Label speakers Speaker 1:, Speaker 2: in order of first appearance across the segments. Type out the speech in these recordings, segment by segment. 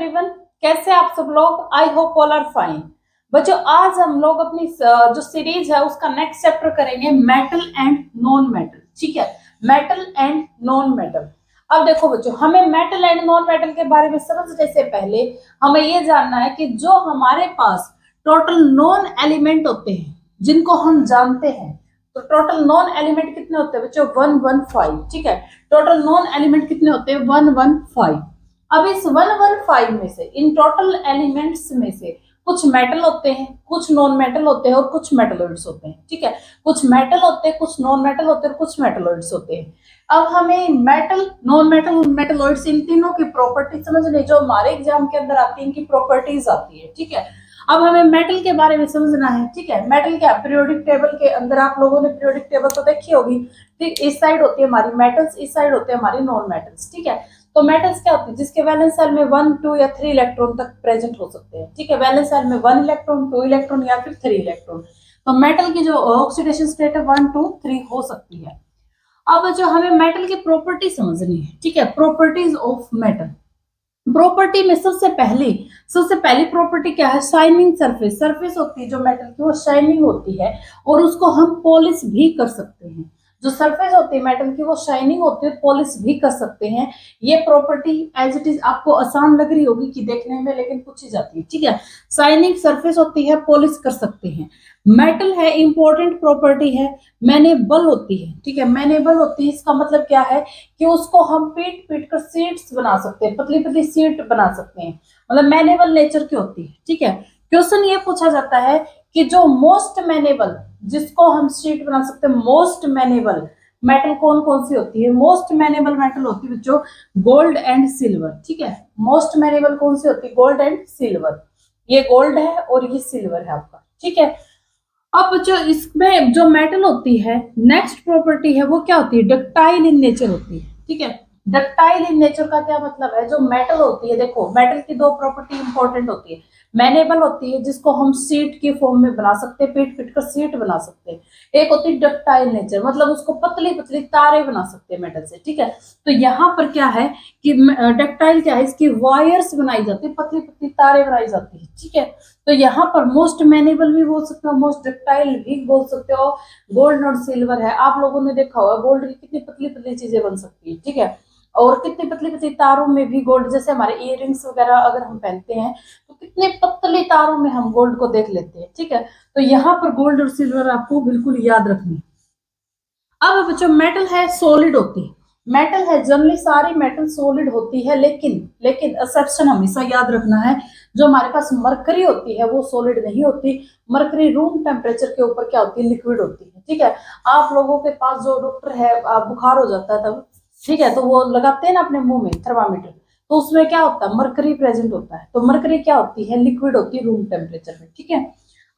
Speaker 1: Everyone, कैसे आप सब लोग? I hope all are fine. बच्चों, आज हम लोग अपनी जो सीरीज है उसका नेक्स्ट चैप्टर करेंगे, मेटल एंड नॉन मेटल। ठीक है, मेटल एंड नॉन मेटल। अब देखो बच्चों, हमें मेटल एंड नॉन मेटल के बारे में समझने से पहले हमें ये जानना है कि जो हमारे पास टोटल नॉन एलिमेंट होते हैं जिनको हम जानते हैं, तो टोटल नॉन एलिमेंट कितने होते हैं बच्चों? 115। ठीक है, टोटल नॉन एलिमेंट कितने होते हैं? 115। अब इस 115 में से, इन टोटल एलिमेंट्स में से कुछ मेटल होते हैं, कुछ नॉन मेटल होते हैं और कुछ मेटलॉइड्स होते हैं। ठीक है, कुछ मेटल होते हैं, कुछ नॉन मेटल होते हैं और कुछ मेटलॉइड्स होते हैं। अब हमें मेटल, नॉन मेटल और मेटलॉइड्स, इन तीनों की प्रॉपर्टी समझनी, जो हमारे एग्जाम के अंदर आती है, इनकी प्रॉपर्टीज आती है। ठीक है, अब हमें मेटल के बारे में समझना है। ठीक है, मेटल क्या, पीरियोडिक टेबल के अंदर आप लोगों ने पीरियोडिक टेबल तो देखी होगी। ठीक, इस साइड होती है हमारी मेटल्स, इस साइड होते हैं हमारी नॉन मेटल्स। ठीक है, तो मेटल्स क्या होती है? जिसके वैलेंस शेल में 1, 2 या 3 इलेक्ट्रॉन तक प्रेजेंट हो सकते हैं। ठीक है, वैलेंस शेल में 1 इलेक्ट्रॉन, 2 इलेक्ट्रॉन या फिर 3 इलेक्ट्रॉन। तो मेटल की जो ऑक्सीडेशन स्टेट है 1, 2, 3 हो सकती है। अब जो हमें मेटल की प्रॉपर्टी समझनी है, ठीक है, प्रॉपर्टीज ऑफ मेटल। प्रॉपर्टी में सबसे पहली प्रॉपर्टी क्या है? Shining surface. सरफेस होती है जो मेटल की, वो शाइनिंग होती है और उसको हम पॉलिश भी कर सकते हैं। जो सरफेस होती है मेटल की, वो शाइनिंग होती है, पॉलिश भी कर सकते हैं। ये प्रॉपर्टी एज इट इज आपको आसान लग रही होगी कि देखने में, लेकिन पूछी जाती है। ठीक है, शाइनिंग सरफेस होती है, पॉलिश कर सकते हैं। मेटल है, इंपॉर्टेंट प्रॉपर्टी है, मैनेबल होती है। ठीक है, मैनेबल होती है, इसका मतलब क्या है कि उसको हम पीट पीट कर सीट्स बना सकते हैं, पतली पतली सीट बना सकते हैं, मतलब मैनेबल नेचर की होती है। ठीक है, क्वेश्चन ये पूछा जाता है कि जो मोस्ट मैनेबल, जिसको हम शीट बना सकते हैं, मोस्ट मैनेबल मेटल कौन कौन सी होती है? मोस्ट मैनेबल मेटल होती है बच्चों गोल्ड एंड सिल्वर। ठीक है, मोस्ट मैनेबल कौन सी होती है? Gold and silver. ये गोल्ड है और ये सिल्वर है आपका। ठीक है, अब बच्चों इसमें जो मेटल होती है, नेक्स्ट प्रॉपर्टी है, वो क्या होती है? डक्टाइल इन नेचर होती है। ठीक है, डक्टाइल इन नेचर का क्या मतलब है? जो मेटल होती है, देखो मेटल की दो प्रॉपर्टी इंपॉर्टेंट होती है। मैनेबल होती है, जिसको हम सीट के फॉर्म में बना सकते हैं, पीट पीट कर सीट बना सकते हैं। एक होती है डक्टाइल नेचर, मतलब उसको पतली पतली तारे बना सकते हैं मेटल से। ठीक है, तो यहाँ पर क्या है कि डक्टाइल क्या है? इसकी वायर्स बनाई जाती है, पतली पतली तारे बनाई जाती है। ठीक है, तो यहाँ पर मोस्ट मैनेबल भी बोल सकते हो, मोस्ट डक्टाइल भी बोल सकते हो। गोल्ड और सिल्वर है, आप लोगों ने देखा होगा गोल्ड की कितनी पतली पतली चीजें बन सकती है। ठीक है, और कितनी पतली पतली तारों में भी गोल्ड, जैसे हमारे इयररिंग्स वगैरह अगर हम पहनते हैं तो कितने पतली तारों में हम गोल्ड को देख लेते हैं। ठीक है, तो यहाँ पर गोल्ड और सिल्वर आपको बिल्कुल याद रखनी। अब बच्चों मेटल है, सॉलिड होती है। मेटल है, जनरली सारी मेटल सॉलिड होती है, लेकिन एक्सेप्शन हमेशा याद रखना है। जो हमारे पास मरकरी होती है वो सॉलिड नहीं होती। मरकरी रूम टेम्परेचर के ऊपर क्या होती है? लिक्विड होती है। ठीक है, आप लोगों के पास जो डॉक्टर है, बुखार हो जाता है तब, ठीक है, तो वो लगाते हैं ना अपने मुंह में थर्मामीटर, तो उसमें क्या होता है? मरकरी प्रेजेंट होता है। तो मरकरी क्या होती है? लिक्विड होती है रूम टेम्परेचर में। ठीक है,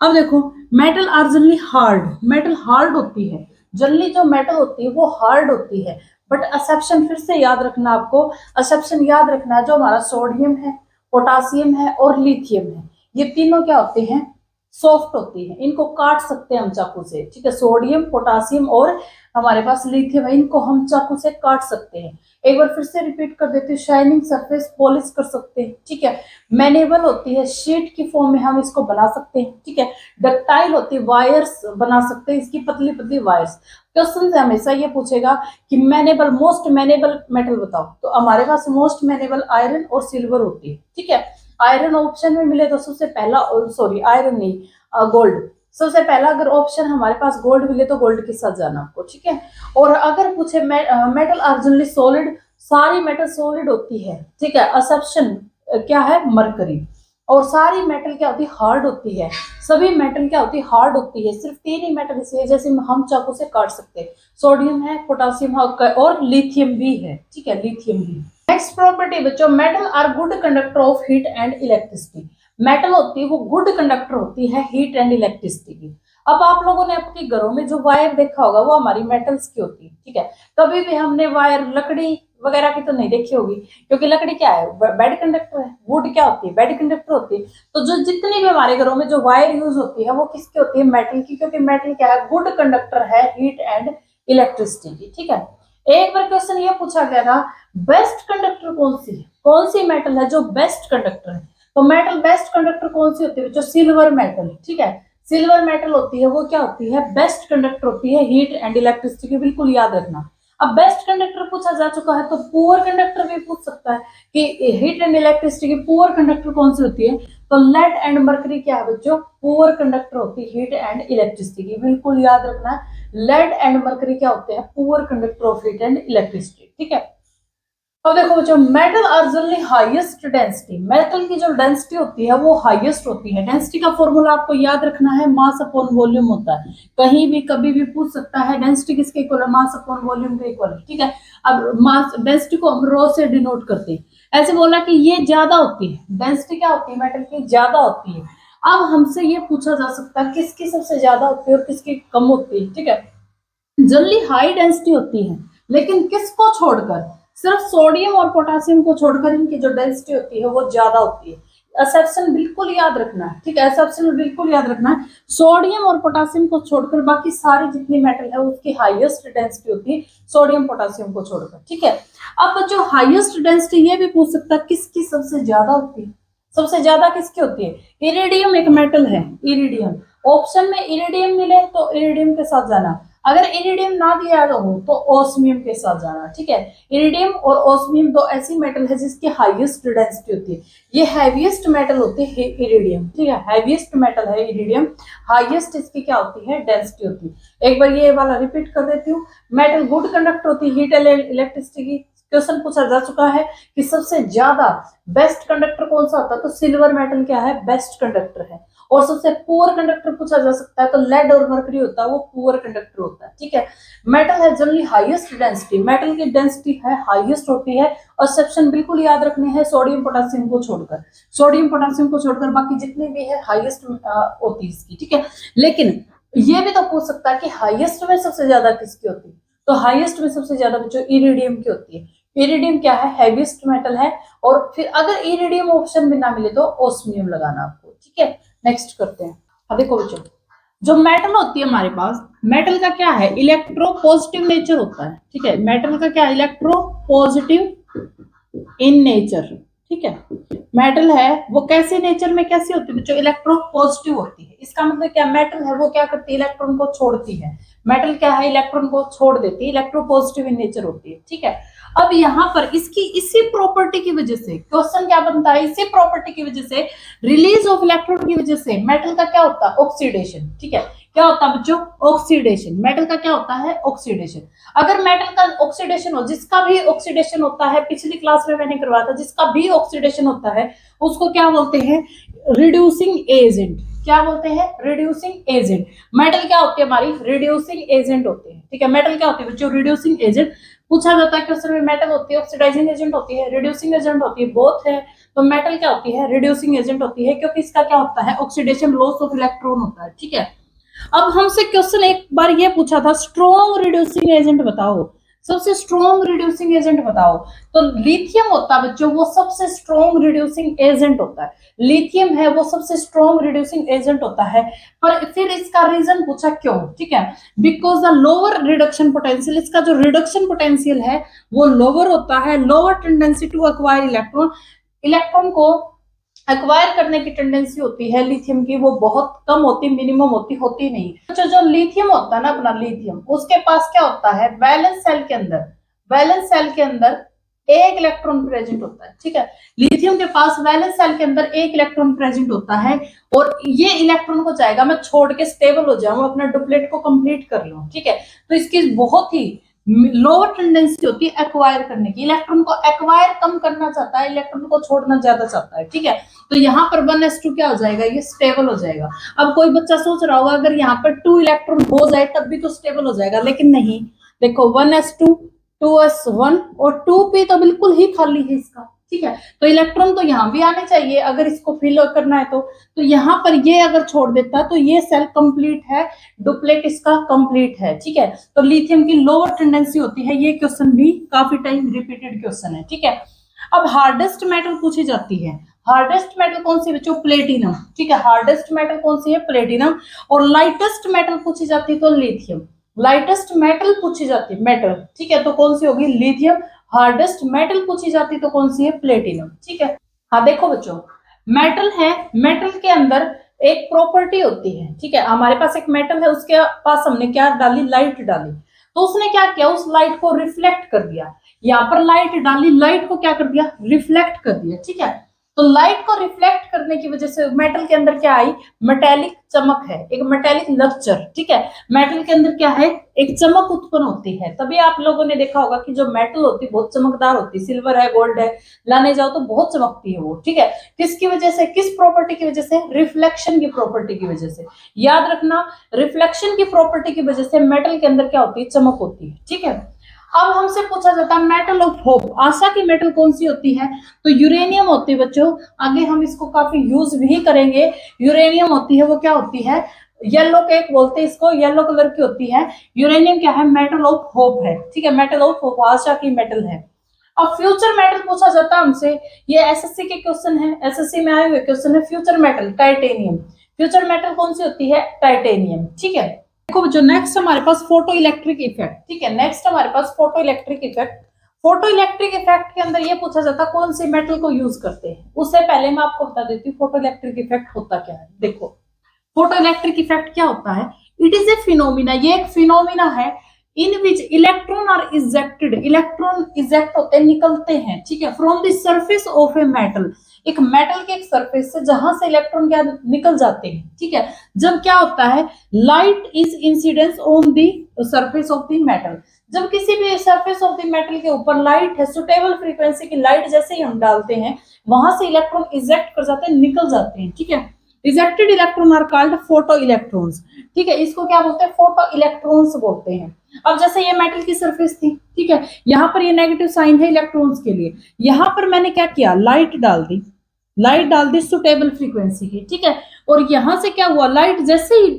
Speaker 1: अब देखो metal are generally hard. Metal hard होती है, जनरली जो मेटल होती है वो हार्ड होती है। बट एक्सेप्शन फिर से याद रखना आपको, एक्सेप्शन याद रखना है, जो हमारा सोडियम है, पोटासियम है और लिथियम है, ये तीनों क्या होते हैं? सॉफ्ट होती है, इनको काट सकते हैं हम चाकू से। ठीक है, सोडियम, पोटासियम और हमारे पास लिथियम है, इनको हम चाकू से काट सकते हैं। एक बार फिर से रिपीट कर देती हूँ, शाइनिंग सरफेस, पॉलिश कर सकते हैं। ठीक है, मैनेबल होती है, शीट की फॉर्म में हम इसको बना सकते हैं। ठीक है, डक्टाइल होती है, वायर्स बना सकते हैं, इसकी पतली पतली वायर्स। क्वेश्चन से हमेशा ये पूछेगा कि मैनेबल, मोस्ट मैनेबल मेटल बताओ, तो हमारे पास मोस्ट मैनेबल आयरन और सिल्वर होती है। ठीक है, आयरन ऑप्शन में मिले तो सबसे पहला, सॉरी आयरन नहीं, गोल्ड। सबसे पहला अगर ऑप्शन हमारे पास गोल्ड मिले तो गोल्ड के साथ जाना आपको। ठीक है, और अगर पूछे मेटल आर जनरली सॉलिड, सारी मेटल सॉलिड होती है। ठीक है, एक्सेप्शन क्या है? मरकरी। और सारी मेटल क्या होती है? हार्ड होती है। सभी मेटल क्या होती है? हार्ड होती है। सिर्फ तीन ही मेटल इसलिए जैसे हम चाकू से काट सकते हैं, सोडियम है, पोटासियम है और लिथियम भी है। ठीक है, लिथियम भी। नेक्स्ट प्रॉपर्टी बच्चों, metal are good conductor of heat and electricity. Metal होती है वो गुड कंडक्टर होती है हीट एंड इलेक्ट्रिसिटी की। अब आप लोगों ने आपके घरों में जो वायर देखा होगा वो हमारी मेटल्स की होती है। ठीक है, कभी भी हमने वायर लकड़ी वगैरह की तो नहीं देखी होगी, क्योंकि लकड़ी क्या है? बेड कंडक्टर है। वुड क्या होती है? बेड कंडक्टर होती है। तो जो जितनी भी हमारे घरों में जो वायर यूज होती है वो किसकी होती है? मेटल की, क्योंकि मेटल क्या है? गुड कंडक्टर है हीट एंड इलेक्ट्रिसिटी की। ठीक है, एक बार क्वेश्चन ये पूछा गया था, बेस्ट कंडक्टर कौन सी है? कौन सी मेटल है जो बेस्ट कंडक्टर है? तो मेटल बेस्ट कंडक्टर कौन सी होती है जो सिल्वर मेटल, ठीक है, सिल्वर मेटल होती है वो क्या होती है, बेस्ट कंडक्टर होती है हीट एंड इलेक्ट्रिसिटी की, बिल्कुल याद रखना। अब बेस्ट कंडक्टर पूछा जा चुका है तो पुअर कंडक्टर भी पूछ सकता है कि हीट एंड इलेक्ट्रिसिटी की पुअर कंडक्टर कौन सी होती है, तो लेड एंड मरकरी क्या है बच्चों, पुअर कंडक्टर होती है हीट एंड इलेक्ट्रिसिटी की, बिल्कुल याद रखना है। लेड एंड मरकरी क्या होते हैं, poor conductor of heat and electricity, ठीक है। अब देखो बच्चों, metal are generally highest density, metal की जो डेंसिटी होती है वो हाईएस्ट होती है। डेंसिटी का फॉर्मूला आपको याद रखना है, मास अपॉन वॉल्यूम होता है, कहीं भी कभी भी पूछ सकता है डेंसिटी किसके इक्वल है, मास अपॉन वॉल्यूम के इक्वल है, ठीक है। अब मास डेंसिटी को हम रो से डिनोट करते हैं, ऐसे बोला कि ये ज्यादा होती है, डेंसिटी क्या होती है मेटल की, ज्यादा होती है। अब हमसे ये पूछा जा सकता है किसकी सबसे ज्यादा होती है और किसकी कम होती है, ठीक है। जनरली हाई डेंसिटी होती है, लेकिन किसको छोड़कर, सिर्फ सोडियम और पोटेशियम को छोड़कर इनकी जो डेंसिटी होती है वो ज्यादा होती है। एक्सेप्शन बिल्कुल याद रखना है, ठीक है, एक्सेप्शन बिल्कुल याद रखना है। सोडियम और पोटेशियम को छोड़कर बाकी सारी जितनी मेटल है उसकी हाईएस्ट डेंसिटी होती है, सोडियम पोटेशियम को छोड़कर, ठीक है। अब जो हाईएस्ट डेंसिटी ये भी पूछ सकता है किसकी सबसे ज्यादा होती है, सबसे ज्यादा किसकी होती है, इरिडियम एक मेटल है, इरिडियम। ऑप्शन में इरिडियम मिले तो इरिडियम के साथ जाना, अगर इरिडियम ना दिया हो तो ओस्मियम के साथ जाना, ठीक है। इरिडियम और ओस्मियम दो ऐसी मेटल है जिसकी हाईएस्ट डेंसिटी होती है, ये हैवीएस्ट मेटल होती है इरिडियम, ठीक है, हैवीएस्ट मेटल है इरिडियम, हाईएस्ट इसकी क्या होती है, डेंसिटी होती है। एक बार ये वाला रिपीट कर देती हूँ, मेटल गुड कंडक्टर होती है हीट एंड इलेक्ट्रिसिटी की। क्वेश्चन पूछा जा चुका है कि सबसे ज्यादा बेस्ट कंडक्टर कौन सा होता है, तो सिल्वर मेटल क्या है, बेस्ट कंडक्टर है। और सबसे पुअर कंडक्टर पूछा जा सकता है तो लेड और मरकरी होता है, वो पुअर कंडक्टर होता है, ठीक है। मेटल है जनरली हाईएस्ट डेंसिटी, मेटल की डेंसिटी है हाईएस्ट होती है। और सेक्शन बिल्कुल याद रखने हैं, सोडियम पोटेशियम को छोड़कर, सोडियम पोटेशियम को छोड़कर बाकी जितनी भी है हाईएस्ट होती है इसकी, ठीक है। लेकिन ये भी तो पूछ सकता है कि हाईएस्ट में सबसे ज्यादा किसकी होती है, तो हाईएस्ट में सबसे ज्यादा बच्चों इरिडियम की होती है। इरिडियम क्या है, हैवीएस्ट मेटल है। और फिर अगर इरिडियम ऑप्शन भी ना मिले तो ओस्मियम लगाना आपको, ठीक है। नेक्स्ट करते हैं। अब देखो बच्चों, जो मेटल होती है हमारे पास, मेटल का क्या है, इलेक्ट्रो पॉजिटिव नेचर होता है, ठीक है। मेटल का क्या, इलेक्ट्रो पॉजिटिव इन नेचर, ठीक है। मेटल है वो कैसे नेचर में कैसी होती है बच्चों, इलेक्ट्रो पॉजिटिव होती है। इसका मतलब क्या, मेटल है वो क्या करती है, इलेक्ट्रॉन को छोड़ती है। मेटल क्या है, इलेक्ट्रॉन को छोड़ देती है, इलेक्ट्रो पॉजिटिव इन नेचर होती है, ठीक है। अब यहाँ पर इसकी इसी प्रॉपर्टी की वजह से क्वेश्चन क्या बनता है, इसी प्रॉपर्टी की वजह से, रिलीज ऑफ इलेक्ट्रॉन की वजह से मेटल का क्या होता है, ऑक्सीडेशन, ठीक है। क्या होता है बच्चों, ऑक्सीडेशन। मेटल का क्या होता है, ऑक्सीडेशन। अगर मेटल का ऑक्सीडेशन हो, जिसका भी ऑक्सीडेशन होता है, पिछली क्लास में मैंने करवाया था, जिसका भी ऑक्सीडेशन होता है उसको क्या बोलते हैं, रिड्यूसिंग एजेंट। क्या बोलते हैं, रिड्यूसिंग एजेंट। मेटल क्या होती है हमारी, रिड्यूसिंग एजेंट होते हैं, ठीक है। मेटल क्या होती है बच्चों, रिड्यूसिंग एजेंट। पूछा जाता है क्वेश्चन में, मेटल होती है ऑक्सीडाइजिंग एजेंट होती है, रिड्यूसिंग एजेंट होती है, बोथ है। तो मेटल क्या होती है, रिड्यूसिंग एजेंट होती है, क्योंकि इसका क्या होता है, ऑक्सीडेशन, लॉस ऑफ इलेक्ट्रॉन होता है, ठीक है। अब हमसे क्वेश्चन एक बार ये पूछा था, स्ट्रॉन्ग रिड्यूसिंग एजेंट बताओ, सबसे स्ट्रॉन्ग रिड्यूसिंग एजेंट बताओ। तो लिथियम होता है बच्चों, वो सबसे स्ट्रॉन्ग रिड्यूसिंग एजेंट होता है। लिथियम है वो सबसे स्ट्रॉन्ग रिड्यूसिंग एजेंट होता है। पर फिर इसका रीजन पूछा क्यों, ठीक है, because the lower reduction potential, इसका जो रिडक्शन पोटेंशियल है वो लोअर होता है, lower tendency to acquire electron, electron को एक्वायर करने की टेंडेंसी होती है लिथियम की, वो बहुत कम होती, मिनिमम होती नहीं। तो जो लिथियम होता है ना अपना, लिथियम, उसके पास क्या होता है, वैलेंस सेल के अंदर, वैलेंस सेल के अंदर एक इलेक्ट्रॉन प्रेजेंट होता है, ठीक है। लिथियम के पास वैलेंस सेल के अंदर एक इलेक्ट्रॉन प्रेजेंट होता है, और ये इलेक्ट्रॉन को चाहेगा मैं छोड़ के स्टेबल हो जाऊं, अपना डुप्लेट को कंप्लीट कर लूं, ठीक है। तो इसकी बहुत ही लोअर टेंडेंसी होती है एक्वायर करने की, इलेक्ट्रॉन को एक्वायर कम करना चाहता है, इलेक्ट्रॉन को छोड़ना ज्यादा चाहता है, ठीक है। तो यहाँ पर 1s2 क्या हो जाएगा, ये स्टेबल हो जाएगा। अब कोई बच्चा सोच रहा होगा अगर यहाँ पर 2 इलेक्ट्रॉन हो जाए तब भी तो स्टेबल हो जाएगा, लेकिन नहीं। देखो 1s2 2s1 और 2p तो बिल्कुल ही खाली है इसका, ठीक है। तो इलेक्ट्रॉन तो यहाँ भी आने चाहिए अगर इसको फिल करना है तो यहाँ पर ये अगर छोड़ देता तो ये सेल कंप्लीट है, डुप्लेट इसका कंप्लीट है, ठीक है। तो लिथियम की लोअर टेंडेंसी होती है, ये क्वेश्चन भी काफी टाइम रिपीटेड क्वेश्चन है, ठीक है। अब हार्डेस्ट मेटल पूछी जाती है, हार्डेस्ट मेटल कौन सी बच्चों, प्लेटिनम, ठीक है। हार्डेस्ट मेटल कौन सी है, प्लेटिनम। और लाइटेस्ट मेटल पूछी जाती है तो लिथियम, लाइटेस्ट मेटल पूछी जाती है, मेटल, ठीक है, तो कौन सी होगी, लिथियम। हार्डेस्ट मेटल पूछी जाती तो कौन सी है, प्लेटिनम। ठीक है, हाँ देखो बच्चों, मेटल है, मेटल के अंदर एक प्रॉपर्टी होती है। ठीक है, हमारे पास एक मेटल है, उसके पास हमने क्या डाली, लाइट डाली, तो उसने क्या किया, उस लाइट को रिफ्लेक्ट कर दिया। यहाँ पर लाइट डाली, लाइट को क्या कर दिया, रिफ्लेक्ट कर दिया। ठीक है, तो लाइट को रिफ्लेक्ट करने की वजह से मेटल के अंदर क्या आई, मेटेलिक चमक है, एक मेटेलिक लक्चर। ठीक है, मेटल के अंदर क्या है, एक चमक उत्पन्न होती है। तभी आप लोगों ने देखा होगा कि जो मेटल होती है बहुत चमकदार होती है, सिल्वर है, गोल्ड है, लाने जाओ तो बहुत चमकती है वो। ठीक है, किसकी वजह से, किस प्रॉपर्टी की वजह से, रिफ्लेक्शन की प्रॉपर्टी की वजह से। याद रखना, रिफ्लेक्शन की प्रॉपर्टी की वजह से मेटल के अंदर क्या होती है, चमक होती है। ठीक है, अब हमसे पूछा जाता है मेटल ऑफ होप, आशा की मेटल कौन सी होती है, तो यूरेनियम होती है बच्चों। आगे हम इसको काफी यूज भी करेंगे। यूरेनियम होती है, वो क्या होती है, येलो केक बोलते हैं इसको, येलो कलर की होती है। यूरेनियम क्या है, मेटल ऑफ होप है। ठीक है, मेटल ऑफ होप आशा की मेटल है। अब फ्यूचर मेटल पूछा जाता है हमसे, ये एसएससी के क्वेश्चन है, एसएससी में आए हुए क्वेश्चन है। Future metal titanium, future metal कौन सी होती है, टाइटेनियम। ठीक है, देखो जो नेक्स्ट हमारे पास फोटो इलेक्ट्रिक इफेक्ट। ठीक है, नेक्स्ट हमारे पास photo electric effect. Photo electric effect के अंदर ये पूछा जाता है कौन सी मेटल को यूज करते हैं। उससे पहले मैं आपको बता देती हूँ फोटो इलेक्ट्रिक इफेक्ट होता क्या है। देखो फोटो इलेक्ट्रिक इफेक्ट क्या होता है, इट इज ए फिनोमिना, ये एक फिनोमिना है in which electron are ejected, electron eject होते हैं, निकलते हैं। ठीक है, from the surface of a metal, एक मेटल के एक सरफेस से, जहां से इलेक्ट्रॉन क्या निकल जाते हैं। ठीक है, जब क्या होता है, light is incidence on the surface of the metal, जब किसी भी सरफेस ऑफ द मेटल के ऊपर लाइट है, सुटेबल फ्रीक्वेंसी की लाइट जैसे ही हम डालते हैं, वहां से इलेक्ट्रॉन इजेक्ट कर जाते हैं, निकल जाते हैं। ठीक है, ejected electron are called photoelectrons. ठीक है, इसको क्या बोलते हैं, फोटो इलेक्ट्रॉन्स बोलते हैं। अब जैसे ये मेटल की सरफेस थी, ठीक है, यहाँ पर ये नेगेटिव साइन है इलेक्ट्रॉन्स के लिए, यहाँ पर मैंने क्या किया, लाइट डाल दी, लाइट डाल दी सुटेबल फ्रीक्वेंसी की। ठीक है, और यहां से क्या हुआ, लाइट जैसे ही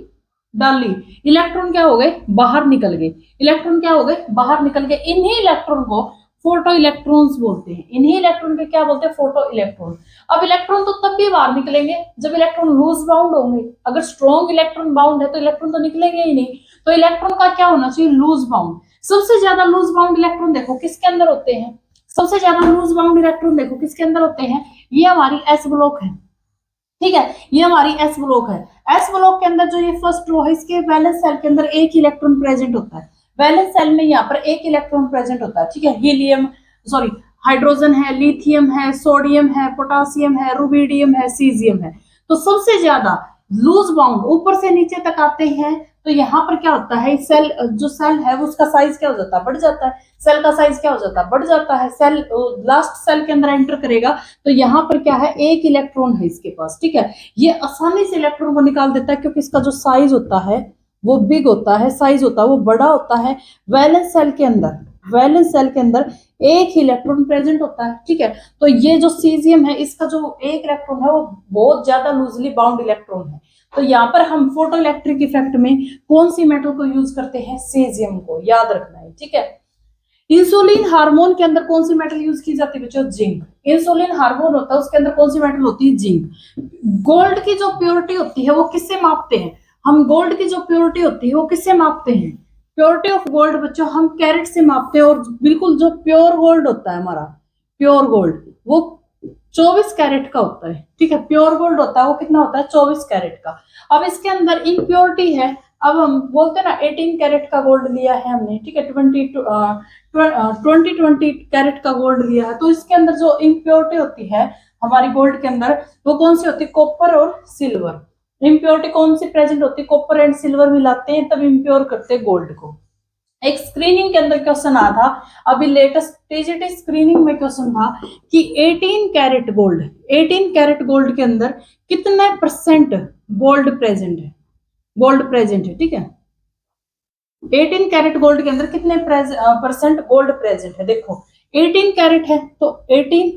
Speaker 1: डाली, इलेक्ट्रॉन क्या हो गए, बाहर निकल गए, इलेक्ट्रॉन क्या हो गए, बाहर निकल गए। इन्हीं इलेक्ट्रॉन को फोटो इलेक्ट्रॉन्स बोलते हैं, इन्हीं इलेक्ट्रॉन के क्या बोलते हैं, फोटो इलेक्ट्रॉन। अब इलेक्ट्रॉन तो तब भी बाहर निकलेंगे जब इलेक्ट्रॉन लूज बाउंड होंगे, अगर स्ट्रॉन्ग इलेक्ट्रॉन बाउंड है तो इलेक्ट्रॉन तो निकलेंगे ही नहीं, तो इलेक्ट्रॉन का क्या होना चाहिए, लूज बाउंड। सबसे ज्यादा लूज बाउंड इलेक्ट्रॉन देखो किसके अंदर होते हैं, सबसे ज्यादा लूज बाउंड इलेक्ट्रॉन देखो किसके अंदर होते हैं, ये हमारी एस ब्लॉक है। ठीक है, ये हमारी एस ब्लॉक है। एस ब्लॉक के अंदर जो ये फर्स्ट रो है, इसके वैलेंस सेल के अंदर एक इलेक्ट्रॉन प्रेजेंट होता है, वैलेंस सेल में यहाँ पर एक इलेक्ट्रॉन प्रेजेंट होता है। ठीक है, हीलियम सॉरी हाइड्रोजन है, लिथियम है, सोडियम है, पोटासियम है, रुबिडियम है, सीजियम है। तो सबसे ज्यादा लूज बाउंड ऊपर से नीचे तक आते हैं, तो यहाँ पर क्या होता है, सेल जो सेल है वो उसका साइज क्या हो जाता है, बढ़ जाता है, सेल का साइज क्या हो जाता है, बढ़ जाता है। सेल लास्ट सेल के अंदर एंटर करेगा तो यहाँ पर क्या है, एक इलेक्ट्रॉन है इसके पास। ठीक है, ये आसानी से इलेक्ट्रॉन को निकाल देता है क्योंकि इसका जो साइज होता है वो बिग होता है, साइज होता है वो बड़ा होता है। वैलेंस सेल के अंदर, वैलेंस सेल के अंदर एक ही इलेक्ट्रॉन प्रेजेंट होता है। ठीक है, तो ये जो सीजियम है इसका जो एक इलेक्ट्रॉन है वो बहुत ज्यादा लूजली बाउंड इलेक्ट्रॉन है। तो यहाँ पर हम फोटो इलेक्ट्रिक इफेक्ट में कौन सी मेटल को यूज करते हैं, सीजियम को, याद रखना है। ठीक है, इंसुलिन हार्मोन के अंदर कौन सी मेटल यूज की जाती है बच्चों, जिंक। इंसुलिन हार्मोन होता है उसके अंदर कौन सी मेटल होती है, जिंक। गोल्ड की जो प्योरिटी होती है वो किससे मापते हैं, हम गोल्ड की जो प्योरिटी होती है वो किससे मापते हैं, प्योरिटी ऑफ गोल्ड बच्चों हम कैरेट से मापते हैं। और बिल्कुल जो प्योर गोल्ड होता है हमारा, प्योर गोल्ड वो 24 कैरेट का होता है। ठीक है, प्योर गोल्ड होता है वो कितना होता है, 24 कैरेट का। अब इसके अंदर इम्प्योरिटी है, अब हम बोलते हैं ना 18 कैरेट का गोल्ड लिया है हमने। ठीक है, 20 कैरेट का गोल्ड लिया है, तो इसके अंदर जो इम्प्योरिटी होती है हमारी गोल्ड के अंदर वो कौन सी होती है, कॉपर और सिल्वर। इम्प्योरिटी कौन सी प्रेजेंट होती है, कॉपर एंड सिल्वर मिलाते हैं तब इम्प्योर करते हैं गोल्ड को। एक स्क्रीनिंग के अंदर क्वेश्चन आया था, अभी लेटेस्ट टीजीटी स्क्रीनिंग में क्वेश्चन था कि 18 कैरेट गोल्ड, 18 कैरेट गोल्ड के अंदर कितने परसेंट गोल्ड प्रेजेंट है, गोल्ड प्रेजेंट है। ठीक है, 18 कैरेट गोल्ड के अंदर कितने परसेंट गोल्ड प्रेजेंट है। देखो 18 कैरेट है तो 18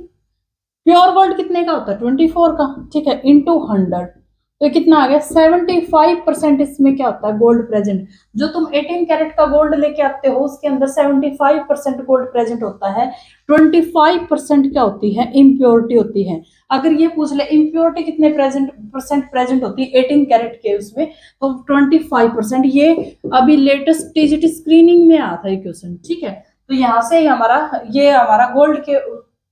Speaker 1: प्योर गोल्ड कितने का होता है, 24 का। ठीक है, इंटू 100 तो कितना आ गया, 75% इसमें क्या होता है, गोल्ड प्रेजेंट। जो तुम 18 कैरेट का गोल्ड लेके आते हो उसके अंदर 75% गोल्ड प्रेजेंट होता है, 25% क्या होती है, इम्प्योरिटी होती है। अगर ये पूछ ले इम्प्योरिटी कितने परसेंट प्रेजेंट होती है 18 कैरेट के उसमें, तो 25%। ये अभी लेटेस्ट टीजीटी स्क्रीनिंग में आया था ये क्वेश्चन। ठीक है, तो यहाँ से ही हमारा ये हमारा गोल्ड के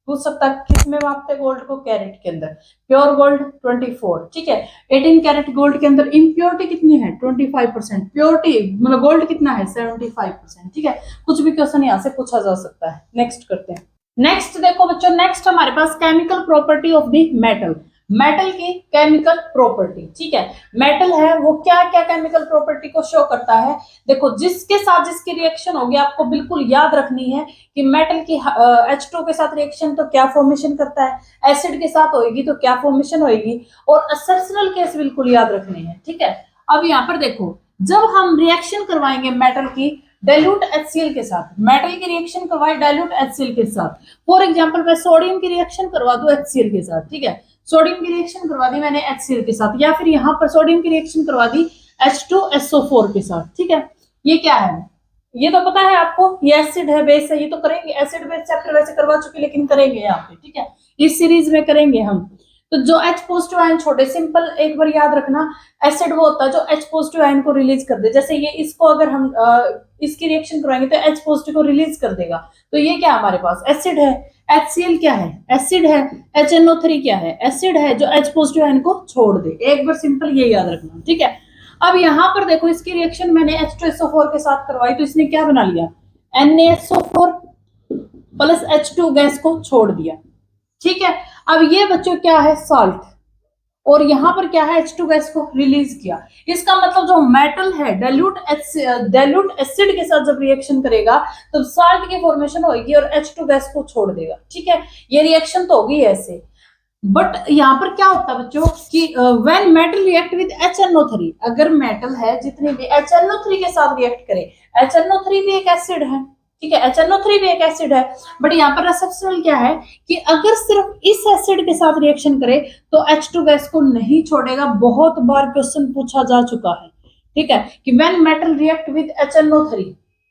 Speaker 1: पूछ सकता है किस में मापते गोल्ड को, कैरेट के अंदर। प्योर गोल्ड 24, ठीक है। 18 कैरेट गोल्ड के अंदर इम्प्योरिटी कितनी है 25%, प्योरिटी मतलब गोल्ड कितना है 75%, ठीक है। कुछ भी क्वेश्चन यहाँ से पूछा जा सकता है। नेक्स्ट करते हैं। नेक्स्ट देखो बच्चों, नेक्स्ट हमारे पास chemical property of the metal, metal की केमिकल प्रॉपर्टी, ठीक है। मेटल है वो क्या क्या केमिकल प्रॉपर्टी को शो करता है। देखो जिसके साथ जिसकी रिएक्शन होगी आपको बिल्कुल याद रखनी है कि मेटल की H2 के साथ रिएक्शन तो क्या फॉर्मेशन करता है, एसिड के साथ होगी तो क्या फॉर्मेशन होगी, और एक्सेप्शनल केस बिल्कुल याद रखने हैं, ठीक है। अब यहाँ पर देखो जब हम रिएक्शन करवाएंगे मेटल की डाइल्यूट HCl के साथ, मेटल की रिएक्शन करवाए डाइल्यूट HCl के साथ, फॉर एग्जांपल मैं सोडियम की रिएक्शन करवा दूं HCl के साथ, ठीक है। सोडियम की रिएक्शन करवा दी मैंने HCl के साथ, या फिर यहाँ पर सोडियम की रिएक्शन करवा दी H2SO4 के साथ, ठीक है। ये क्या है, ये तो पता है आपको, ये एसिड है बेस है, ये तो करेंगे, एसिड बेस चैप्टर वैसे करवा चुके लेकिन करेंगे यहाँ पे, ठीक है। इस सीरीज में करेंगे हम। तो जो H पॉजिटिव आयन छोड़े, सिंपल एक बार याद रखना, एसिड वो होता है जो H पॉजिटिव आयन को रिलीज कर दे। जैसे ये इसको अगर हम इसकी रिएक्शन करवाएंगे तो H पॉजिटिव को रिलीज कर देगा। तो ये क्या हमारे पास एसिड है, HCl क्या है एसिड है, HNO3 क्या है एसिड है जो H पॉजिटिव आयन को छोड़ दे। एक बार सिंपल ये याद रखना, ठीक है। अब यहाँ पर देखो इसकी रिएक्शन मैंने H2SO4 के साथ करवाई तो इसने क्या बना लिया, NaSO4 प्लस H2 गैस को छोड़ दिया, ठीक है। अब ये बच्चों क्या है साल्ट, और यहाँ पर क्या है H2 गैस को रिलीज किया। इसका मतलब जो मेटल है डाइल्यूट एसिड के साथ जब रिएक्शन करेगा तो साल्ट की फॉर्मेशन होगी और H2 गैस को छोड़ देगा, ठीक है। ये रिएक्शन तो होगी ऐसे, बट यहाँ पर क्या होता है बच्चों कि when metal react with HNO3, अगर मेटल है जितने भी HNO3 के साथ रिएक्ट करे, HNO3 भी एक एसिड है, ठीक है, HNO3 भी एक एसिड है, बट यहाँ पर एक्सेप्शनल क्या है कि अगर सिर्फ इस एसिड के साथ रिएक्शन करे तो H2 गैस को नहीं छोड़ेगा। बहुत बार क्वेश्चन पूछा जा चुका है, ठीक है, कि when metal react with HNO3,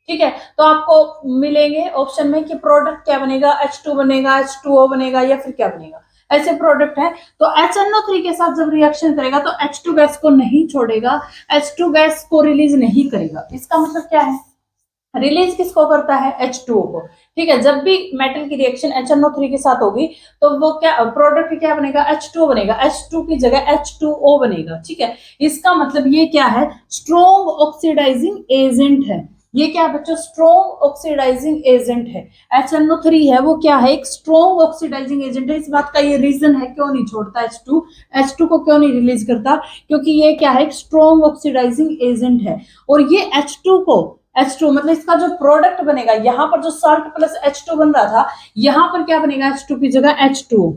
Speaker 1: ठीक है, तो आपको मिलेंगे ऑप्शन में कि प्रोडक्ट क्या बनेगा, H2 बनेगा, H2O बनेगा, या फिर क्या बनेगा, ऐसे प्रोडक्ट है। तो HNO3 के साथ जब रिएक्शन करेगा तो H2 गैस को नहीं छोड़ेगा, H2 गैस को रिलीज नहीं करेगा। इसका मतलब क्या है, रिलीज किसको करता है H2O को, ठीक है। जब भी मेटल की रिएक्शन HNO3 के साथ होगी तो वो क्या प्रोडक्ट क्या बनेगा, H2O बनेगा, H2 की जगह H2O बनेगा, ठीक है। इसका मतलब ये क्या है, स्ट्रॉन्ग ऑक्सीडाइजिंग एजेंट है। ये क्या बच्चों, स्ट्रॉन्ग ऑक्सीडाइजिंग एजेंट है। HNO3 है वो क्या है, एक स्ट्रॉन्ग ऑक्सीडाइजिंग एजेंट है। इस बात का ये रीजन है क्यों नहीं छोड़ता H2 को क्यों नहीं रिलीज करता, क्योंकि ये क्या है, एक स्ट्रॉन्ग ऑक्सीडाइजिंग एजेंट है। और ये H2 मतलब इसका जो प्रोडक्ट बनेगा, यहाँ पर जो साल्ट प्लस H2 बन रहा था, यहाँ पर क्या बनेगा H2 की जगह H2O,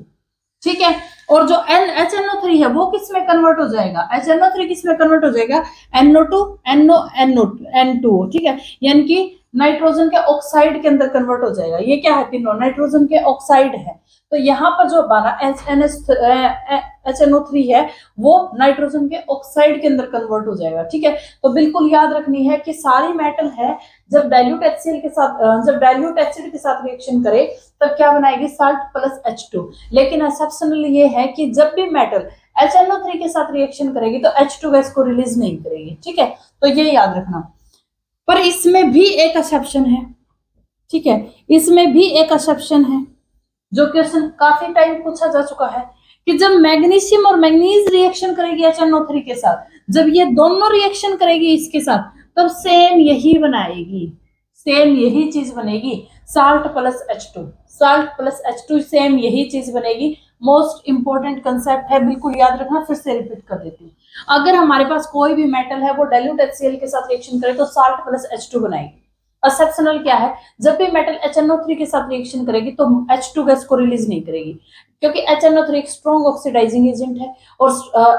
Speaker 1: ठीक है। और जो HNO3 है वो किस में कन्वर्ट हो जाएगा, HNO3 किस में कन्वर्ट हो जाएगा, NO2 N2O, ठीक है, यानी कि नाइट्रोजन के ऑक्साइड के अंदर कन्वर्ट हो जाएगा। ये क्या है, तीनों नाइट्रोजन के ऑक्साइड है। तो यहाँ पर जो बना HNO3 है वो नाइट्रोजन के ऑक्साइड के अंदर कन्वर्ट हो जाएगा, ठीक है। तो बिल्कुल याद रखनी है कि सारी मेटल है जब डाइल्यूट HCl के साथ जब डाइल्यूट एसिड के साथ रिएक्शन करे तब क्या बनाएगी, साल्ट प्लस H2। लेकिन एक्सेप्शनल ये है कि जब भी मेटल HNO3 के साथ रिएक्शन करेगी तो H2 गैस को रिलीज नहीं करेगी, ठीक है। तो ये याद रखना। पर इसमें भी एक एक्सेप्शन है, ठीक है, इसमें भी एक एक्सेप्शन है जो क्वेश्चन काफी टाइम पूछा जा चुका है कि जब मैग्नीशियम और मैंगनीज रिएक्शन करेगी HNO3 के साथ, जब ये दोनों रिएक्शन करेगी इसके साथ, तब सेम यही बनाएगी, सेम यही चीज बनेगी, salt plus H2, salt plus H2 same यही चीज बनेगी। मोस्ट इंपोर्टेंट कंसेप्ट है, बिल्कुल याद रखना। फिर से रिपीट कर देती हूँ, अगर हमारे पास कोई भी मेटल है वो डाइल्यूट HCl के साथ रिएक्शन करे तो साल्ट प्लस H2 बनाएगी। एक्सेप्शनल क्या है, जब भी मेटल HNO3 के साथ रिएक्शन करेगी तो H2 गैस को रिलीज नहीं करेगी, क्योंकि HNO3 एक स्ट्रॉन्ग ऑक्सीडाइजिंग एजेंट है। और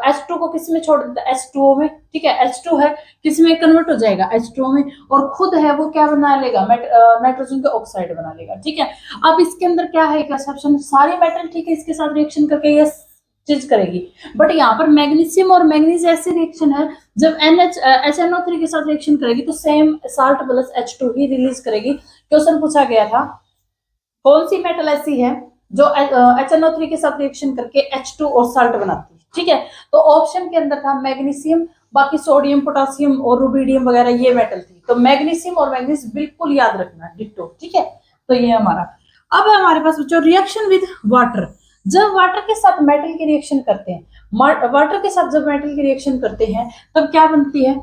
Speaker 1: H2 को किस में छोड़ देता है, H2O में, ठीक है। H2 है किस में कन्वर्ट हो जाएगा, H2O में, और खुद है वो क्या बना लेगा, नाइट्रोजन के ऑक्साइड बना लेगा, ठीक है। अब इसके अंदर क्या है, एक एक्सेप्शन, सारी मेटल ठीक है इसके साथ रिएक्शन करके ये चीज करेगी, बट यहाँ पर मैग्नीशियम और मैंगनीज ऐसी रिएक्शन है, जब HNO3 के साथ रिएक्शन करेगी तो सेम साल्ट प्लस H2 ही रिलीज करेगी। क्वेश्चन पूछा गया था कौन सी मेटल ऐसी है जो HNO3 के साथ रिएक्शन करके H2 और साल्ट बनाती है, ठीक है। तो ऑप्शन के अंदर था मैग्नीशियम, बाकी सोडियम, पोटासियम और रुबिडियम वगैरह ये मेटल थी। तो मैग्नीशियम और मैंगनीज बिल्कुल याद रखना, डिट्टो, ठीक है। तो ये हमारा, अब है हमारे पास बच्चों रिएक्शन विद वाटर। जब वाटर के साथ मेटल की रिएक्शन करते हैं, वाटर के साथ जब मेटल की रिएक्शन करते हैं तब क्या बनती है,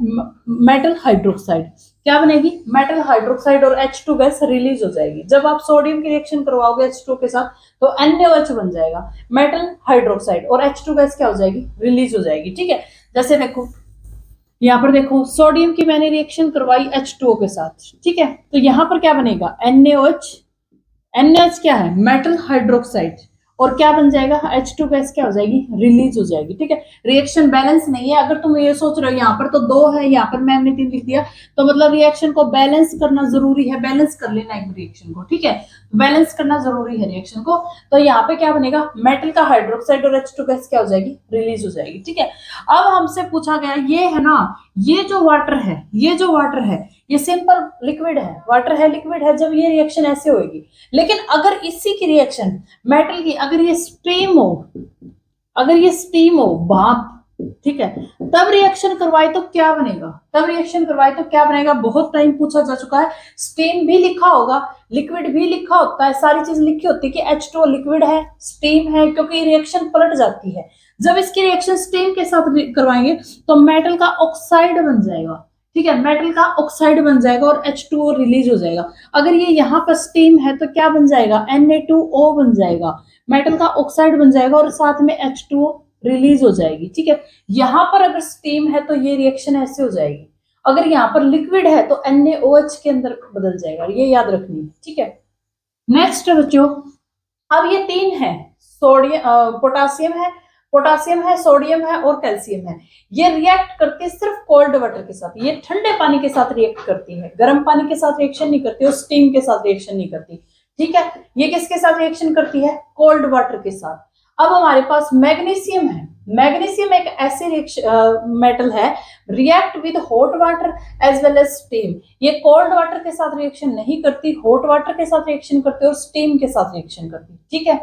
Speaker 1: मेटल हाइड्रोक्साइड। क्या बनेगी, मेटल हाइड्रोक्साइड, और H2 गैस रिलीज हो जाएगी। जब आप सोडियम की रिएक्शन करवाओगे H2 के साथ तो NaOH बन जाएगा, मेटल हाइड्रोक्साइड, और H2 गैस क्या हो जाएगी, रिलीज हो जाएगी, ठीक है। जैसे देखो यहाँ पर देखो सोडियम की मैंने रिएक्शन करवाई H2O के साथ, ठीक है, तो यहाँ पर क्या बनेगा, NaOH। NaOH क्या है, मेटल हाइड्रोक्साइड, और क्या बन जाएगा, H2 गैस क्या हो जाएगी, रिलीज हो जाएगी, ठीक है। रिएक्शन बैलेंस नहीं है। अगर तुम ये सोच रहे हो यहाँ पर तो 2 है, यहाँ पर मैम ने 3 लिख दिया, तो मतलब रिएक्शन को बैलेंस करना जरूरी है, बैलेंस कर लेना एक रिएक्शन को, ठीक है, बैलेंस करना जरूरी है रिएक्शन को। तो यहाँ पे क्या बनेगा, मेटल का हाइड्रोक्साइड और H2 गैस क्या हो जाएगी, रिलीज हो जाएगी, ठीक है। अब हमसे पूछा गया ये है ना, ये जो वाटर है, ये जो वाटर है ये सिंपल लिक्विड है, वाटर है, लिक्विड है, जब ये रिएक्शन ऐसे होगी। लेकिन अगर इसी की रिएक्शन मेटल की, अगर ये स्टीम हो, अगर ये स्टीम हो, भाप, ठीक है, तब रिएक्शन करवाए तो क्या बनेगा, तब रिएक्शन करवाए तो क्या बनेगा, बहुत टाइम पूछा जा चुका है। स्टीम भी लिखा होगा, लिक्विड भी लिखा होता है, सारी चीज लिखी होती है कि H2O लिक्विड है, स्टीम है, क्योंकि रिएक्शन पलट जाती है। जब इसकी रिएक्शन स्टीम के साथ करवाएंगे तो मेटल का ऑक्साइड बन जाएगा, ठीक है, मेटल का ऑक्साइड बन जाएगा और H2O रिलीज हो जाएगा। अगर ये यहाँ पर स्टीम है तो क्या बन जाएगा, Na2O बन जाएगा, मेटल का ऑक्साइड बन जाएगा और साथ में H2O रिलीज हो जाएगी, ठीक है। यहाँ पर अगर स्टीम है तो ये रिएक्शन ऐसे हो जाएगी, अगर यहाँ पर लिक्विड है तो NaOH के अंदर बदल जाएगा, ये याद रखनी है, ठीक है। नेक्स्ट बच्चों, अब ये 3 है, सोडियम, पोटासियम है, सोडियम है और कैल्शियम है। ये रिएक्ट करती है सिर्फ कोल्ड वाटर के साथ, ये ठंडे पानी के साथ रिएक्ट करती है, गर्म पानी के साथ रिएक्शन नहीं करती और स्टीम के साथ रिएक्शन नहीं करती, ठीक है। ये किसके साथ रिएक्शन करती है, कोल्ड वाटर के साथ। अब हमारे पास मैग्नीशियम है। मैग्नीशियम एक ऐसी मेटल है, react with hot water as well as steam. ये कोल्ड वाटर के साथ रिएक्शन नहीं करती, हॉट वाटर के साथ रिएक्शन करती और स्टीम के साथ रिएक्शन करती, ठीक है।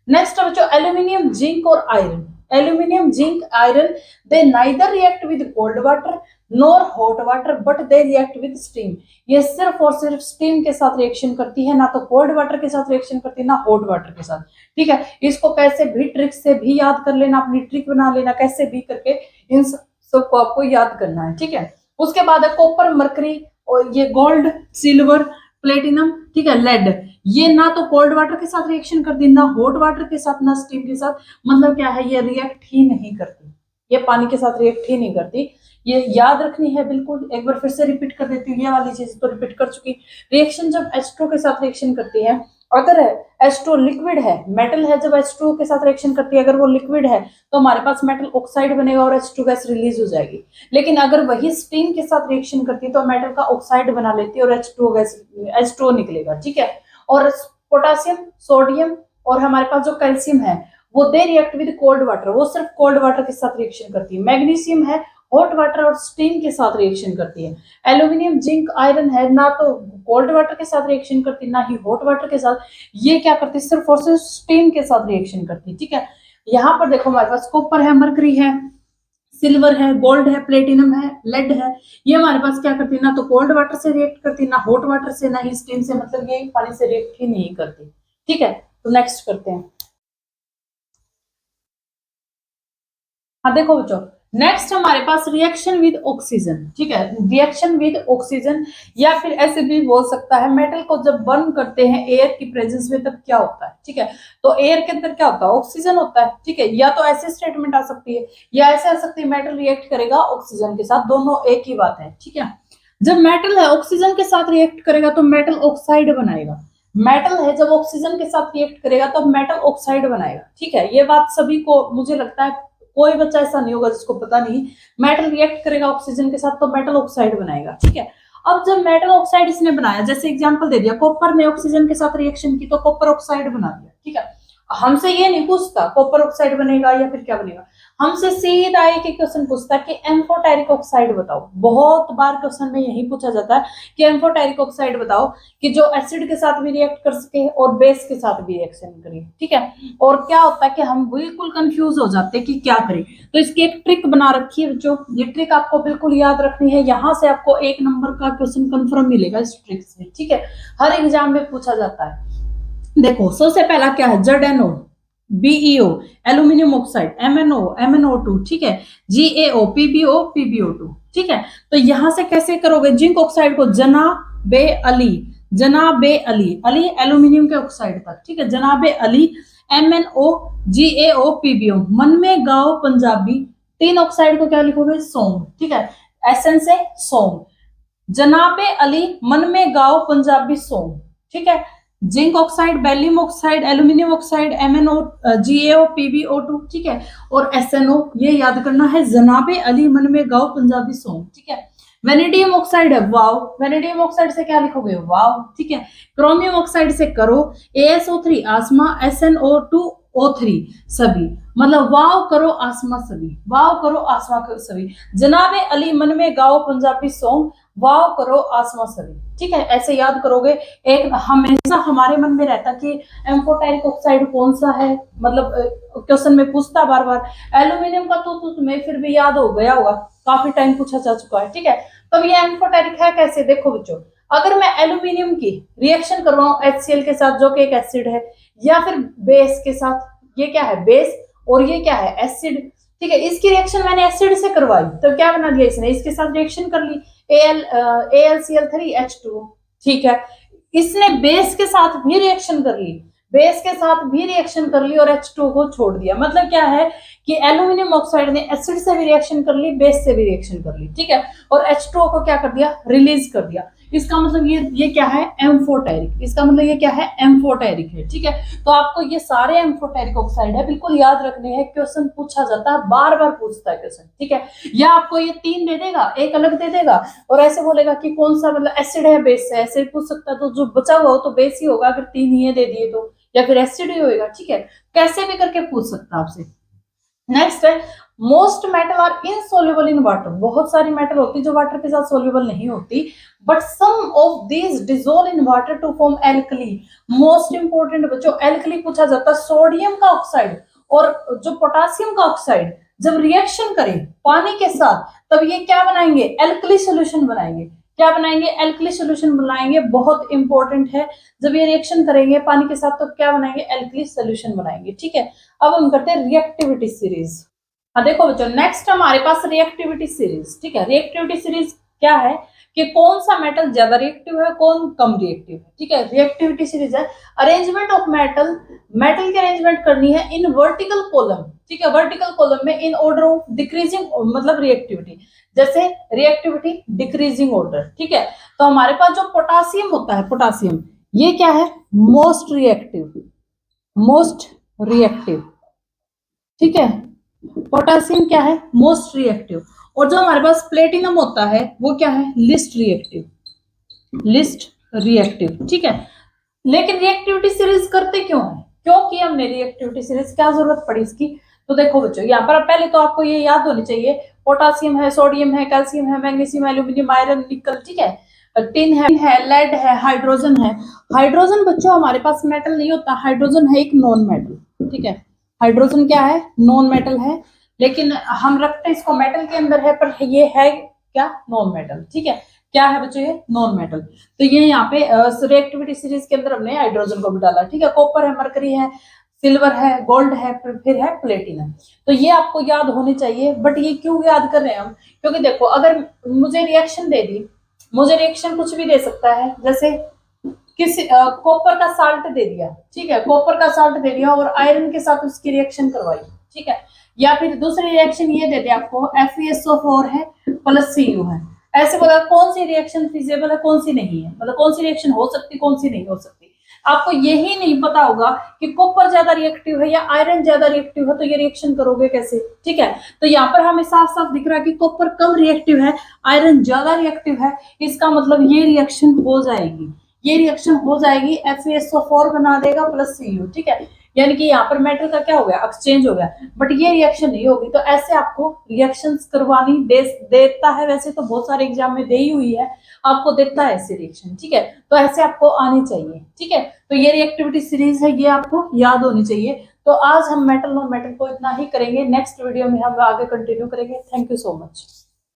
Speaker 1: नेक्स्ट बच्चों, एल्यूमिनियम, जिंक और iron. Aluminium, zinc, iron, they neither react with cold water nor hot water but they react with steam. ये सिर्फ और सिर्फ स्टीम के साथ रिएक्शन करती है, ना तो कोल्ड वाटर के साथ रिएक्शन करती है, ना हॉट वाटर के साथ, ठीक है। इसको कैसे भी ट्रिक से भी याद कर लेना, अपनी ट्रिक बना लेना, कैसे भी करके इन सबको आपको याद करना है, ठीक है। उसके बाद है कॉपर, मरकरी, और ये गोल्ड, सिल्वर, प्लेटिनम, ठीक है, लेड। ये ना तो कोल्ड वाटर के साथ रिएक्शन करती, ना हॉट वाटर के साथ, ना स्टीम के साथ, मतलब क्या है, ये रिएक्ट ही नहीं करती, ये पानी के साथ रिएक्ट ही नहीं करती। ये याद रखनी है बिल्कुल। एक बार फिर से रिपीट कर देती हूँ, ये वाली चीज तो रिपीट कर चुकी। रिएक्शन जब H2 के साथ रिएक्शन करती है, अगर H2 लिक्विड है, मेटल है, जब H2 के साथ रिएक्शन करती है, अगर वो लिक्विड है तो हमारे पास मेटल ऑक्साइड बनेगा और H2 गैस रिलीज हो जाएगी। लेकिन अगर वही स्टीम के साथ रिएक्शन करती है तो मेटल का ऑक्साइड बना लेती है और H2 गैस, H2 निकलेगा, ठीक है। और पोटासियम, सोडियम और हमारे पास जो कैल्शियम है वो they react with cold water, वो सिर्फ कोल्ड वाटर के साथ रिएक्शन करती है। मैग्नीशियम है, हॉट वाटर और स्टीम के साथ रिएक्शन करती है। एल्यूमिनियम, जिंक, आयरन है, ना तो कोल्ड वाटर के साथ रिएक्शन करती, ना ही हॉट वाटर के साथ, ये क्या करती, सिर्फ और सिर्फ स्टीम के साथ रिएक्शन करती, ठीक है। यहाँ पर देखो हमारे पास कॉपर है, मरकरी है, सिल्वर है, गोल्ड है, प्लेटिनम है, लेड है। ये हमारे पास क्या करती है, ना तो कोल्ड वाटर से रिएक्ट करती, ना हॉट वाटर से, ना ही स्टीम से, मतलब ये पानी से रिएक्ट ही नहीं करती, ठीक है। तो नेक्स्ट करते हैं। हाँ देखो बच्चों, नेक्स्ट हमारे पास रिएक्शन विद ऑक्सीजन, ठीक है, रिएक्शन विद ऑक्सीजन, या फिर ऐसे भी बोल सकता है मेटल को जब बर्न करते हैं एयर की प्रेजेंस में तब क्या होता है, ठीक है। तो एयर के अंदर क्या होता है, ऑक्सीजन होता है, ठीक है। या तो ऐसे स्टेटमेंट आ सकती है या ऐसे आ सकती है, मेटल रिएक्ट करेगा ऑक्सीजन के साथ, दोनों एक ही बात है, ठीक है। जब मेटल है ऑक्सीजन के साथ रिएक्ट करेगा तो मेटल ऑक्साइड बनाएगा। मेटल है जब ऑक्सीजन के साथ रिएक्ट करेगा तो मेटल ऑक्साइड बनाएगा, ठीक है। ये बात सभी को, मुझे लगता है कोई बच्चा ऐसा नहीं होगा जिसको पता नहीं, मेटल रिएक्ट करेगा ऑक्सीजन के साथ तो मेटल ऑक्साइड बनाएगा, ठीक है। अब जब मेटल ऑक्साइड इसने बनाया, जैसे एग्जांपल दे दिया, कॉपर ने ऑक्सीजन के साथ रिएक्शन की तो कॉपर ऑक्साइड बना दिया, ठीक है। हमसे ये नहीं पूछता कॉपर ऑक्साइड बनेगा या फिर क्या बनेगा, हमसे सीधा एक क्वेश्चन पूछता कि एम्फोटेरिक ऑक्साइड बताओ। बहुत बार क्वेश्चन में यही पूछा जाता है कि एम्फोटेरिक ऑक्साइड बताओ कि जो एसिड के साथ भी रिएक्ट कर सके और बेस के साथ भी रिएक्शन करे, ठीक है। और क्या होता है कि हम बिल्कुल कंफ्यूज हो जाते हैं कि क्या करें, तो इसकी एक ट्रिक बना रखी है जो, ये ट्रिक आपको बिल्कुल याद रखनी है, यहाँ से आपको 1 नंबर का क्वेश्चन कंफर्म मिलेगा इस ट्रिक से, ठीक है। हर एग्जाम में पूछा जाता है। देखो सबसे पहला क्या है, ZnO, BeO, aluminium oxide, MnO, MnO2, ठीक है, GaO, PbO, PbO2, ठीक है। तो यहां से कैसे करोगे, जिंक ऑक्साइड को जनाबे अली, जनाबे अली, अली एल्यूमिनियम के ऑक्साइड तक, ठीक है, जनाबे अली, MnO, GaO, PbO, मन में गाओ पंजाबी, 3 ऑक्साइड को क्या लिखोगे, सोम, ठीक है, एसन से सोम, जनाबे अली मन में गाओ पंजाबी सोम, ठीक है। Zinc oxide, beryllium oxide, aluminium oxide, MnO, GaO, PbO2, ठीक है, और SnO, ये याद करना है, जनाबे अली मन में गाओ पंजाबी सॉन्ग, ठीक है। वेनेडियम ऑक्साइड है वाव, वेनेडियम ऑक्साइड से क्या लिखोगे, वाव, ठीक है। क्रोमियम ऑक्साइड से करो, ASO3 आसमा, SnO2O3 सभी, मतलब वाव करो आसमा सभी, वाव करो आसमा सभी, जनाबे अली मन में गाओ पंजाबी सॉन्ग, वाव करो आसमा सभी, ठीक है। ऐसे याद करोगे। एक हमेशा हमारे मन में रहता कि एम्फोटेरिक ऑक्साइड कौन सा है, मतलब क्वेश्चन में पूछता बार बार। एल्यूमिनियम का तो तुम्हें फिर भी याद हो गया होगा, काफी टाइम पूछा जा चुका है, ठीक है। तो ये एम्फोटेरिक है कैसे, देखो बच्चों, अगर मैं एल्यूमिनियम की रिएक्शन करवाऊं HCl के साथ जो कि एक एसिड है, या फिर बेस के साथ, ये क्या है बेस और ये क्या है एसिड, ठीक है, इसकी रिएक्शन मैंने एसिड से करवाई तो क्या बना दिया इसने, इसके साथ रिएक्शन कर ली, AlCl3H2, ठीक है। इसने बेस के साथ भी रिएक्शन कर ली, बेस के साथ भी रिएक्शन कर ली और H2 को छोड़ दिया, मतलब क्या है कि एल्यूमिनियम ऑक्साइड ने एसिड से भी रिएक्शन कर ली, बेस से भी रिएक्शन कर ली, ठीक है, और H2O को क्या कर दिया, रिलीज कर दिया। इसका मतलब ये क्या है, एम्फोटेरिक, इसका मतलब ये क्या है, एम्फोटेरिक है, ठीक है। तो आपको ये सारे एम्फोटेरिक ऑक्साइड है बिल्कुल याद रखने हैं, क्वेश्चन पूछा जाता है, बार बार पूछता है क्वेश्चन, ठीक है। या आपको ये 3 दे देगा, एक अलग दे देगा और ऐसे बोलेगा कि कौन सा मतलब एसिड है बेस है, ऐसे पूछ सकता है, तो जो बचा हुआ हो तो बेस ही होगा, अगर 3 ये दे दिए तो, या फिर एसिड ही होगा, ठीक है, कैसे भी करके पूछ सकता है आपसे। नेक्स्ट है, most metal are insoluble in water, बहुत सारी मेटल होती है जो वाटर के साथ सोल्यूबल नहीं होती, but some of these dissolve in water to form alkali. Most important बच्चों, एल्कली पूछा जाता है, सोडियम का ऑक्साइड और जो पोटासियम का ऑक्साइड जब रिएक्शन करें पानी के साथ, तब ये क्या बनाएंगे, एल्कली सोल्यूशन बनाएंगे, क्या बनाएंगे, एल्कली सोल्यूशन बनाएंगे, बहुत इंपॉर्टेंट है। जब ये रिएक्शन करेंगे पानी के साथ तो क्या बनाएंगे, एल्कली सोल्यूशन बनाएंगे, ठीक है। अब हम करते हैं रिएक्टिविटी सीरीज। हाँ देखो बच्चों, नेक्स्ट हमारे पास रिएक्टिविटी सीरीज, ठीक है। रिएक्टिविटी सीरीज क्या है कि कौन सा मेटल ज्यादा रिएक्टिव है, कौन कम रिएक्टिव है, ठीक है। रिएक्टिविटी सीरीज है, अरेंजमेंट ऑफ मेटल, मेटल की अरेंजमेंट करनी है इन वर्टिकल कॉलम, ठीक है, वर्टिकल कॉलम में इन ऑर्डर ऑफ डिक्रीजिंग, मतलब रिएक्टिविटी, जैसे रिएक्टिविटी डिक्रीजिंग ऑर्डर, ठीक है। तो हमारे पास जो पोटासियम होता है, पोटासियम ये क्या है, मोस्ट रिएक्टिव, मोस्ट रिएक्टिव, ठीक है, पोटासियम क्या है, मोस्ट रिएक्टिव। और जो हमारे पास प्लेटिनम होता है वो क्या है, लिस्ट रिएक्टिव, लिस्ट रिएक्टिव, ठीक है। लेकिन रिएक्टिविटी सीरीज करते क्यों है, क्योंकि हमने रिएक्टिविटी सीरीज, क्या जरूरत पड़ी इसकी, तो देखो बच्चों यहाँ पर पहले तो आपको ये याद होनी चाहिए, पोटासियम है, सोडियम है, कैल्शियम है, मैग्नीशियम, एल्यूमिनियम, आयरन, निकल, ठीक है, टिन है, लेड है, हाइड्रोजन है। हाइड्रोजन बच्चों हमारे पास मेटल नहीं होता, हाइड्रोजन है एक नॉन मेटल, ठीक है। हाइड्रोजन क्या है, नॉन मेटल है, लेकिन हम रखते इसको मेटल के अंदर है, पर ये है क्या, नॉन मेटल, ठीक है। क्या है बच्चों, ये नॉन मेटल। तो ये यहाँ पे रिएक्टिविटी सीरीज के अंदर हमने हाइड्रोजन को भी डाला, ठीक है। कॉपर है, मरकरी है, सिल्वर है, गोल्ड है, फिर है प्लेटिनम। तो ये आपको याद होनी चाहिए, बट ये क्यों याद कर रहे हैं हम, क्योंकि देखो अगर मुझे रिएक्शन दे दी, मुझे रिएक्शन कुछ भी दे सकता है, जैसे किसी कॉपर का साल्ट दे दिया, ठीक है, कॉपर का साल्ट दे दिया और आयरन के साथ उसकी रिएक्शन करवाई, ठीक है। या फिर दूसरी रिएक्शन ये दे दिया आपको, FeSO4 है प्लस Cu है, ऐसे बोला कौन सी रिएक्शन फिजिबल है, कौन सी नहीं है, मतलब कौन सी रिएक्शन हो सकती, कौन सी नहीं हो सकती। आपको यही नहीं पता होगा कि कॉपर ज्यादा रिएक्टिव है या आयरन ज्यादा रिएक्टिव है, तो ये रिएक्शन करोगे कैसे, ठीक है। तो यहाँ पर हमें साफ साफ दिख रहा है कि कॉपर कम रिएक्टिव है, आयरन ज्यादा रिएक्टिव है, इसका मतलब ये रिएक्शन हो जाएगी, ये रिएक्शन हो जाएगी, FeSO4 बना देगा प्लस Cu, ठीक है। यानी कि यहाँ पर मेटल का क्या हो गया, एक्सचेंज हो गया, बट ये रिएक्शन नहीं होगी। तो ऐसे आपको रिएक्शंस करवानी देता है, वैसे तो बहुत सारे एग्जाम में दे ही हुई है, आपको देता है ऐसे रिएक्शन, ठीक है। तो ऐसे आपको आनी चाहिए, ठीक है। तो ये रिएक्टिविटी सीरीज है, ये आपको याद होनी चाहिए। तो आज हम मेटल नॉन मेटल को इतना ही करेंगे, नेक्स्ट वीडियो में हम आगे कंटिन्यू करेंगे। Thank you so much.